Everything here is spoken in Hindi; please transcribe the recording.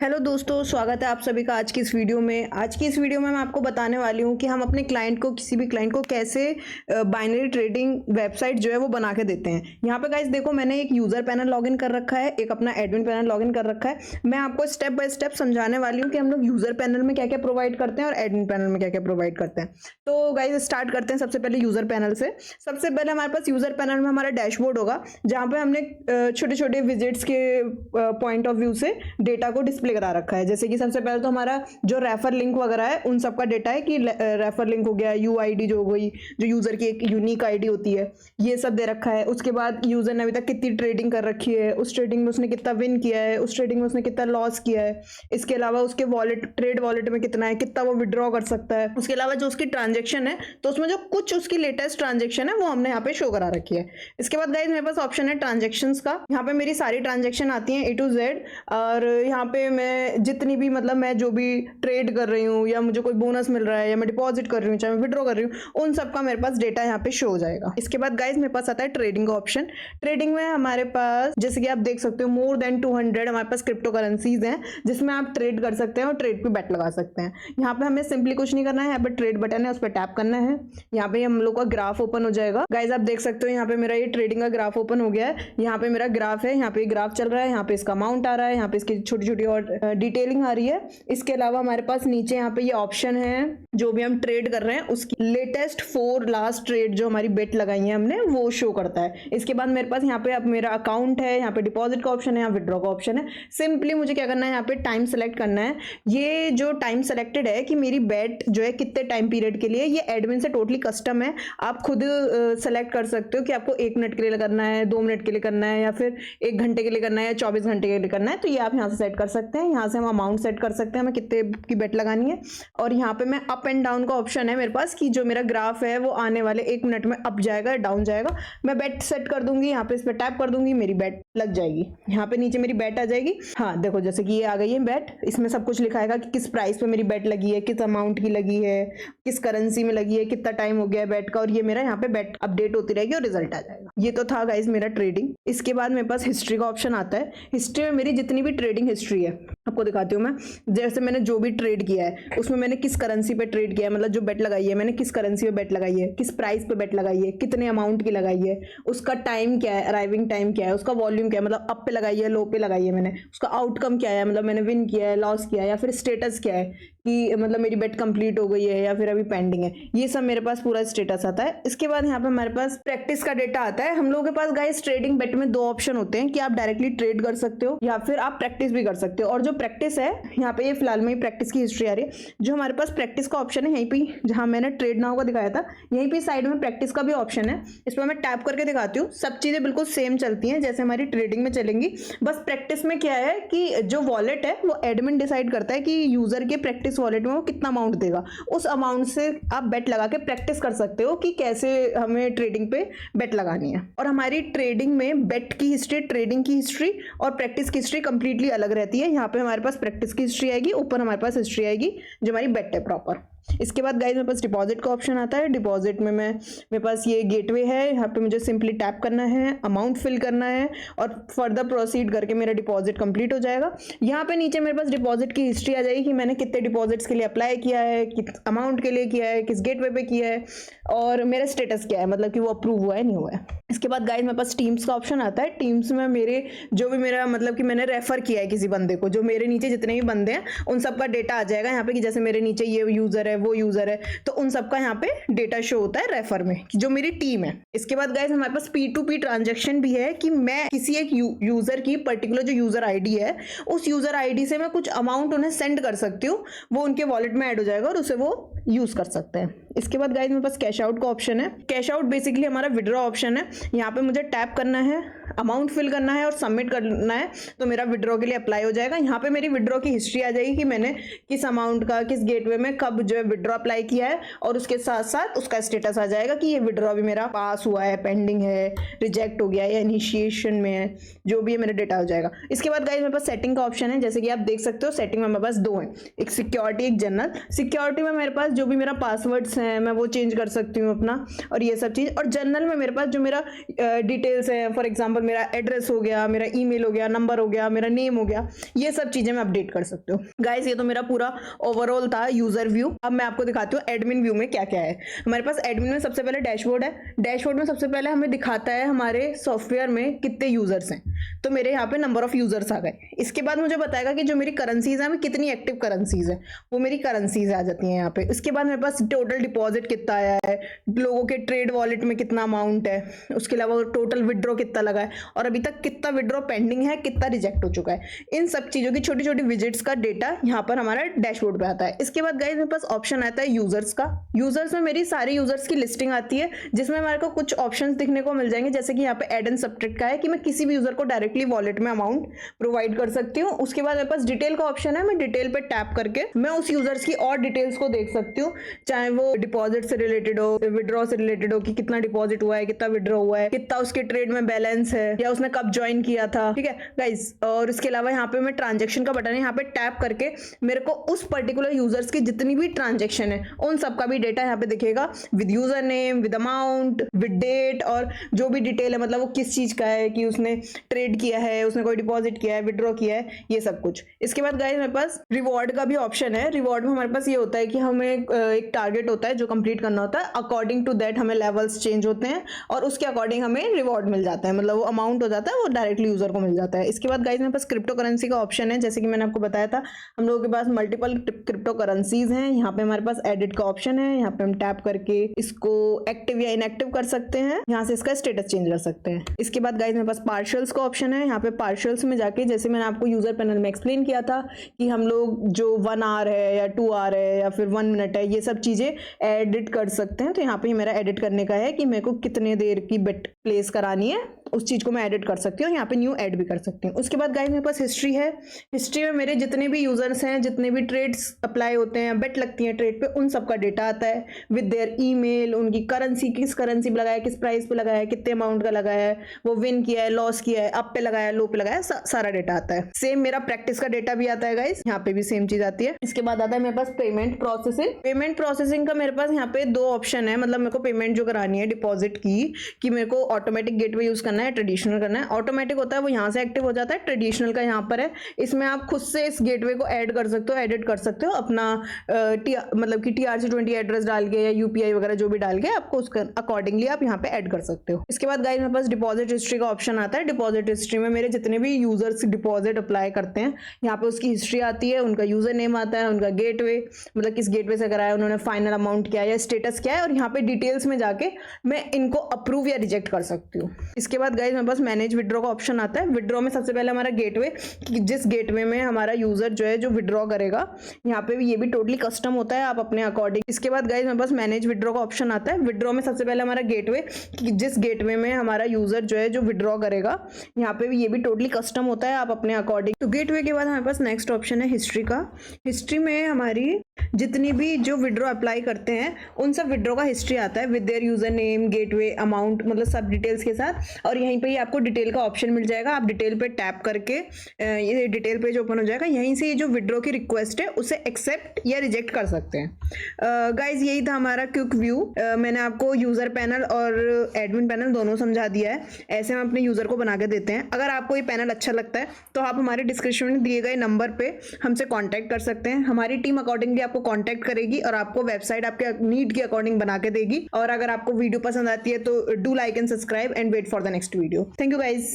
हेलो दोस्तों, स्वागत है आप सभी का आज की इस वीडियो में। आज की इस वीडियो में मैं आपको बताने वाली हूँ कि हम अपने क्लाइंट को, किसी भी क्लाइंट को कैसे बाइनरी ट्रेडिंग वेबसाइट जो है वो बना के देते हैं। यहाँ पे गाइस देखो, मैंने एक यूजर पैनल लॉगिन कर रखा है, एक अपना एडमिन पैनल लॉगिन कर रखा है। मैं आपको स्टेप बाय स्टेप समझाने वाली हूँ कि हम लोग यूजर पैनल में क्या क्या प्रोवाइड करते हैं और एडमिन पैनल में क्या क्या प्रोवाइड करते हैं। तो गाइस स्टार्ट करते हैं सबसे पहले यूजर पैनल से। सबसे पहले हमारे पास यूजर पैनल में हमारा डैशबोर्ड होगा, जहाँ पे हमने छोटे छोटे विजिट्स के पॉइंट ऑफ व्यू से डेटा को डिस्प्ले करा रखा है। जैसे कि सबसे पहले तो हमारा जो रेफर लिंक वगैरह है उन सब का डेटा है कि रेफर लिंक हो गया, यूआईडी जो हो गई, जो यूजर की एक यूनिक आईडी होती है, ये सब दे रखा है। उसके बाद यूजर ने अभी तक कितनी ट्रेडिंग कर रखी है, उस ट्रेडिंग में उसने कितना विन किया है, उस ट्रेडिंग में उसने कितना लॉस किया है। इसके अलावा उसके वॉलेट, ट्रेड वॉलेट में कितना है, कितना वो विड्रॉ कर सकता है। उसके अलावा जो उसकी ट्रांजेक्शन है, तो उसमें जो कुछ उसकी लेटेस्ट ट्रांजेक्शन है वो हमने यहाँ पे शो करा रखी है। इसके बाद गाइस मेरे पास ऑप्शन है ट्रांजेक्शंस का। यहाँ पे मेरी सारी ट्रांजेक्शन आती हैं A to Z, और यहाँ पे मैं जितनी भी, मतलब मैं जो भी ट्रेड कर रही हूँ, या मुझे कोई बोनस मिल रहा है, या मैं डिपॉजिट कर रही हूँ, चाहे मैं विड्रॉ कर रही हूँ, उन सब का मेरे पास डेटा यहाँ पे शो हो जाएगा। इसके बाद गाइस मेरे पास आता है ट्रेडिंग का ऑप्शन। ट्रेडिंग में हमारे पास, जैसे कि आप देख सकते हो, मोर देन 200 हमारे पास क्रिप्टो करेंसीज हैं जिसमें आप ट्रेड कर सकते हैं और ट्रेड पे बेट लगा सकते हैं। यहाँ पे हमें सिंपली कुछ नहीं करना है, यहाँ पे ट्रेड बटन है, उस पर टैप करना है। यहाँ पे हम लोग का ग्राफ ओपन हो जाएगा। गाइस आप देख सकते हो यहाँ पे मेरा ये ट्रेडिंग का ग्राफ ओपन हो गया है। यहाँ पे मेरा ग्राफ है, यहाँ पे ग्राफ चल रहा है, यहाँ पे इसका अमाउंट आ रहा है, यहाँ पे इसकी छोटी छोटी और डिटेलिंग आ रही है। इसके अलावा हमारे पास नीचे यहाँ पे ये ऑप्शन है, जो भी हम ट्रेड कर रहे हैं उसकी लेटेस्ट 4 लास्ट ट्रेड जो हमारी बेट लगाई है हमने, वो शो करता है। इसके बाद मेरे पास यहाँ पे अब मेरा अकाउंट है, यहाँ पे डिपॉजिट का ऑप्शन है, यहाँ विड्रॉ का ऑप्शन है। सिंपली मुझे क्या करना है, यहाँ पे टाइम सेलेक्ट करना है। ये जो टाइम सेलेक्टेड है कि मेरी बेट जो है कितने टाइम पीरियड के लिए, ये एडमिन से टोटली कस्टम है। आप खुद सेलेक्ट कर सकते हो कि आपको 1 मिनट के लिए करना है, 2 मिनट के लिए करना है, या फिर 1 घंटे के लिए करना है, या 24 घंटे के लिए करना है। तो ये आप यहाँ से सेट कर सकते हैं। यहाँ से हम अमाउंट सेट कर सकते हैं हमें कितने की बेट लगानी है। और यहाँ पे मैं अप एंड डाउन का ऑप्शन है मेरे पास, कि जो मेरा ग्राफ है वो आने वाले 1 मिनट में अप जाएगा, डाउन जाएगा। मैं बेट सेट कर दूंगी, यहाँ पे इस पर टैप कर दूंगी, मेरी बेट लग जाएगी। यहाँ पे नीचे मेरी बेट आ जाएगी। हाँ देखो, जैसे कि ये आ गई है बेट। इसमें सब कुछ लिखा है कि किस प्राइस पे मेरी बेट लगी है, किस अमाउंट की लगी है, किस करेंसी में लगी है, कितना टाइम हो गया है बेट का, और ये मेरा यहाँ पे बेट अपडेट होती रहेगी और रिजल्ट आ जाएगा। ये तो था गाइज मेरा ट्रेडिंग। इसके बाद मेरे पास हिस्ट्री का ऑप्शन आता है। हिस्ट्री में मेरी जितनी भी ट्रेडिंग हिस्ट्री है आपको दिखाती हूँ मैं। जैसे मैंने जो भी ट्रेड किया है उसमें मैंने किस करेंसी पे ट्रेड किया है, मतलब जो बेट लगाई है मैंने किस करेंसी पे बेट लगाई है, किस प्राइस पे बेट लगाई है, कितने अमाउंट की लगाई है, उसका टाइम क्या है, अराइविंग टाइम क्या है, उसका वॉल्यूम क्या है, मतलब अप पे लगाई है, लो पे लगाई है मैंने, उसका आउटकम क्या है, मतलब मैंने विन किया है, लॉस किया है, या फिर स्टेटस क्या है कि मतलब मेरी बेट कंप्लीट हो गई है या फिर अभी पेंडिंग है। ये सब मेरे पास पूरा स्टेटस आता है। इसके बाद यहाँ पे हमारे पास प्रैक्टिस का डेटा आता है। हम लोगों के पास गाइस ट्रेडिंग बेट में 2 ऑप्शन होते हैं कि आप डायरेक्टली ट्रेड कर सकते हो या फिर आप प्रैक्टिस भी कर सकते हो। और जो प्रैक्टिस है, यहाँ पे ये फिलहाल में प्रैक्टिस की हिस्ट्री आ रही है। जो हमारे पास प्रैक्टिस का ऑप्शन है, यहीं पे जहां मैंने ट्रेड नाउ का दिखाया था, यहीं पे साइड में प्रैक्टिस का भी ऑप्शन है। इस पर मैं टैप करके दिखाती हूँ। सब चीजें बिल्कुल सेम चलती हैं जैसे हमारी ट्रेडिंग में चलेंगी। बस प्रैक्टिस में क्या है कि जो वॉलेट है वो एडमिन डिसाइड करता है कि यूजर के प्रैक्टिस वॉलेट में वो कितना अमाउंट देगा। उस अमाउंट से आप बेट लगा के प्रैक्टिस कर सकते हो कि कैसे हमें ट्रेडिंग पे बेट लगानी है। और हमारी ट्रेडिंग में बेट की हिस्ट्री, ट्रेडिंग की हिस्ट्री और प्रैक्टिस की हिस्ट्री कंप्लीटली अलग रहती है। यहाँ पे हमारे पास प्रैक्टिस की हिस्ट्री आएगी, ऊपर हमारे पास हिस्ट्री आएगी जो हमारी बेट है प्रॉपर। इसके बाद गाइस मेरे पास डिपॉजिट का ऑप्शन आता है। डिपॉजिट में मेरे पास ये गेटवे है। यहाँ पे मुझे सिंपली टैप करना है, अमाउंट फिल करना है और फर्दर प्रोसीड करके मेरा डिपॉजिट कंप्लीट हो जाएगा। यहाँ पे नीचे मेरे पास डिपॉजिट की हिस्ट्री आ जाएगी कि मैंने कितने डिपॉजिट्स के लिए अप्लाई किया है, किस अमाउंट के लिए किया है, किस गेटवे पे किया है, और मेरा स्टेटस क्या है, मतलब कि वो अप्रूव हुआ है नहीं हुआ है। इसके बाद गाइस मेरे पास टीम्स का ऑप्शन आता है। टीम्स में मेरे जो भी मेरा, मतलब कि मैंने रेफर किया है किसी बंदे को, जो मेरे नीचे जितने भी बंदे हैं उन सबका डेटा आ जाएगा यहाँ पे, कि जैसे मेरे नीचे ये यूजर है, वो यूजर है, तो उन सबका यहाँ पे डेटा शो होता है रेफर में, जो मेरी टीम है। इसके बाद गाइस हमारे पास P2P ट्रांजैक्शन भी है, कि मैं किसी एक यूजर की पर्टिकुलर जो यूजर आईडी है, उस यूजर आईडी से मैं कुछ अमाउंट उन्हें सेंड कर सकती हूँ, वो उनके वॉलेट में ऐड हो जाएगा और उसे वो यूज कर सकते हैं। इसके बाद गाइस मेरे पास कैश आउट का ऑप्शन है। कैश आउट बेसिकली हमारा विड्रॉ ऑप्शन है। यहाँ पे मुझे टैप करना है, अमाउंट फिल करना है और सबमिट करना है, तो मेरा विड्रॉ के लिए अप्लाई हो जाएगा। यहाँ पे मेरी विड्रॉ की हिस्ट्री आ जाएगी कि मैंने किस अमाउंट का, किस गेटवे में कब जो है विड्रॉ अप्लाई किया है, और उसके साथ साथ उसका स्टेटस आ जाएगा कि ये विड्रॉ भी मेरा पास हुआ है, पेंडिंग है, रिजेक्ट हो गया है या इनिशिएशन में है, जो भी है मेरा डेटा हो जाएगा। इसके बाद गाइस मेरे पास सेटिंग का ऑप्शन है। जैसे कि आप देख सकते हो सेटिंग में मेरे पास 2 है, एक सिक्योरिटी, एक जनरल। सिक्योरिटी में मेरे पास जो भी मेरा पासवर्ड्स हैं हैं मैं वो चेंज कर सकती हूँ अपना, और ये सब चीज़। और जनरल में मेरे पास जो मेरा डिटेल्स है, फॉर एग्जांपल मेरा एड्रेस हो गया, मेरा ईमेल हो गया, नंबर हो गया, मेरा नेम हो गया, ये सब चीज़ें मैं अपडेट कर सकती हूँ। गाइस ये तो मेरा पूरा ओवरऑल था यूजर व्यू। अब मैं आपको दिखाती हूँ एडमिन व्यू में क्या क्या है। हमारे पास एडमिन में सबसे पहले डैशबोर्ड है। डैशबोर्ड में सबसे पहले हमें दिखाता है हमारे सॉफ्टवेयर में कितने यूजर्स हैं, तो मेरे यहाँ पे नंबर ऑफ यूजर्स आ गए। इसके बाद मुझे बताएगा कि जो मेरी करेंसीज है, कितनी एक्टिव करेंसीज है, वो मेरी करेंसीज आ जाती हैं यहाँ पे। इसके बाद मेरे पास टोटल डिपॉजिट कितना आया है, लोगों के ट्रेड वॉलेट में कितना अमाउंट है, उसके अलावा टोटल विड्रॉ कितना लगा है, और अभी तक कितना विड्रॉ पेंडिंग है, कितना रिजेक्ट हो चुका है। इन सब चीजों की छोटी छोटी विजिट्स का डेटा यहाँ पर हमारा डैशबोर्ड पे आता है। इसके बाद गाइस मेरे पास ऑप्शन आता है यूजर्स का। यूजर्स में मेरी सारी यूजर्स की लिस्टिंग आती है, जिसमें हमारे को कुछ ऑप्शंस दिखने को मिल जाएंगे, जैसे कि यहाँ पे एड एंड सब्ट्रैक्ट का है कि मैं किसी भी यूजर को डायरेक्टली वॉलेट में अमाउंट प्रोवाइड कर सकती हूँ। उसके बाद मेरे पास डिटेल का ऑप्शन है, मैं डिटेल पे टैप करके मैं उस यूजर्स की और डिटेल्स को देख सकती हूँ, चाहे वो डिपॉजिट से रिलेटेड हो, विड्रॉ से रिलेटेड हो, कि कितना डिपॉजिट हुआ है, कितना विड्रॉ हुआ है, कितना उसके ट्रेड में बैलेंस है, या उसने कब ज्वाइन किया था। ठीक है गाइस, और इसके अलावा यहाँ पे मैं ट्रांजेक्शन का बटन है, यहाँ पे टैप करके मेरे को उस पर्टिकुलर यूजर्स की जितनी भी ट्रांजेक्शन है उन सब का भी डेटा यहाँ पे दिखेगा, with user name, with amount, with date, और जो भी डिटेल है, मतलब वो किस चीज का है, कि उसने ट्रेड किया है, उसने कोई डिपॉजिट किया है, विड्रॉ किया है, ये सब कुछ। इसके बाद गाइस मेरे पास रिवॉर्ड का भी ऑप्शन है। रिवॉर्ड में हमारे पास ये होता है कि हमें एक टारगेट होता है जो कंप्लीट करना होता है, अकॉर्डिंग टू दैट हमें लेवल्स चेंज होते हैं और उसके अकॉर्डिंग हमें रिवॉर्ड मिल जाता है, मतलब वो अमाउंट हो जाता है, वो डायरेक्टली यूजर को मिल जाता है। इसके बाद गाइस मेरे पास क्रिप्टो करेंसी का ऑप्शन है। जैसे कि मैंने आपको बताया था, हम लोगों के पास मल्टीपल क्रिप्टो करेंसीज हैं। यहाँ पे हमारे पास एडिट का ऑप्शन है, यहाँ पे हम टैप करके इसको एक्टिव या इनएक्टिव कर सकते हैं, यहाँ से इसका स्टेटस चेंज कर सकते हैं। इसके बाद गाइस मेरे पास पार्शल्स का ऑप्शन है। यहाँ पे पार्शल्स में जाके, जैसे मैंने आपको यूजर पैनल में एक्सप्लेन किया था कि हम लोग जो 1 आवर है या 2 आवर है या फिर 1 मिनट है, ये सब चीजें एडिट कर सकते हैं। तो यहाँ पे मेरा एडिट करने का है कि मेरे को कितने देर की बेट प्लेस करानी है, उस चीज को मैं एडिट कर सकती हूँ। यहाँ पे न्यू ऐड भी कर सकती हूँ। उसके बाद गाइस मेरे पास हिस्ट्री है। हिस्ट्री में मेरे जितने भी यूजर्स हैं, जितने भी ट्रेड्स अप्लाई होते हैं, बेट लगती है ट्रेड पे, उन सब का डेटा आता है, विद देयर ईमेल, उनकी करेंसी, किस करेंसी पे लगाया, किस प्राइस पे लगाया है, कितने अमाउंट का लगाया है, वो विन किया है, लॉस किया है, अप पे लगाया, लो पे लगाया, सारा डेटा आता है। सेम मेरा प्रैक्टिस का डेटा भी आता है गाइस, यहाँ पे भी सेम चीज आती है। इसके बाद आता है मेरे पास पेमेंट प्रोसेसिंग। पेमेंट प्रोसेसिंग का मेरे पास यहाँ पे 2 ऑप्शन है, मतलब मेरे को पेमेंट जो करानी है डिपॉजिट की, कि मेरे को ऑटोमेटिक गेटवे यूज करना है, ट्रेडिशनल करना है। ऑटोमेटिक होता है वो यहाँ से एक्टिव हो जाता है, ट्रेडिशनल का यहाँ पर है। इसमें आप खुद से इस गेटवे को ऐड कर सकते हो, एडिट कर सकते हो अपना मतलब कि TRC20 एड्रेस डाल के या UPI वगैरह जो भी डाल के आपको उसके अकॉर्डिंगली आप यहाँ पे ऐड कर सकते हो। इसके बाद गाइस मेरे पास डिपॉजिट हिस्ट्री का ऑप्शन आता है। डिपॉजिट हिस्ट्री में मेरे जितने भी यूजर्स डिपॉजिट अप्लाई करते हैं, यहाँ पे उसकी हिस्ट्री आती है, उनका यूजर नेम आता है, उनका गेटवे, मतलब किस गेटवे से कराया, उन्होंने फाइनल अमाउंट क्या है या स्टेटस क्या है, और यहाँ पे डिटेल्स में जाके मैं इनको अप्रूव या रिजेक्ट कर सकती हूँ। इसके बाद गाइस मेरे पास मैनेज विड्रॉ का ऑप्शन आता है। विड्रॉ में सबसे पहले हमारा गेटवे, जिस गेटवे में हमारा यूजर जो है जो विड्रॉ करेगा, यहाँ पे भी ये भी टोटली कस्टम होता है, आप अपने अकॉर्डिंग। इसके बाद गाइस मेरे पास मैनेज विड्रॉ का ऑप्शन आता है। विड्रॉ में सबसे पहले हमारा गेटवे, जिस गेटवे में हमारा यूजर जो है जो विड्रॉ करेगा, यहाँ पे भी ये भी टोटली कस्टम होता है, आप अपने अकॉर्डिंग। तो गेटवे के बाद हमारे पास नेक्स्ट ऑप्शन है हिस्ट्री का। हिस्ट्री में हमारी जितनी भी जो विड्रॉ अप्लाई करते हैं उन सब विड्रॉ का हिस्ट्री आता है, with their user name, gateway, amount, मतलब सब डिटेल्स के साथ। और यहीं पे ही आपको डिटेल का ऑप्शन मिल जाएगा, आप डिटेल पे टैप करके ये डिटेल पेज ओपन हो जाएगा। यहीं से ये जो विड्रॉ की रिक्वेस्ट है उसे एक्सेप्ट या रिजेक्ट कर सकते हैं। गाइज यही था हमारा क्विक व्यू। मैंने आपको यूजर पैनल और एडमिन पैनल दोनों समझा दिया है। ऐसे हम अपने यूजर को बना के देते हैं। अगर आपको ये पैनल अच्छा लगता है तो आप हमारे डिस्क्रिप्शन में दिए गए नंबर पे हमसे कांटेक्ट कर सकते हैं। हमारी टीम अकॉर्डिंगली आपको कांटेक्ट करेगी और आपको वेबसाइट आपके नीड के अकॉर्डिंग बना के देगी। और अगर आपको वीडियो पसंद आती है तो do like and subscribe and wait for the next video. Thank you guys.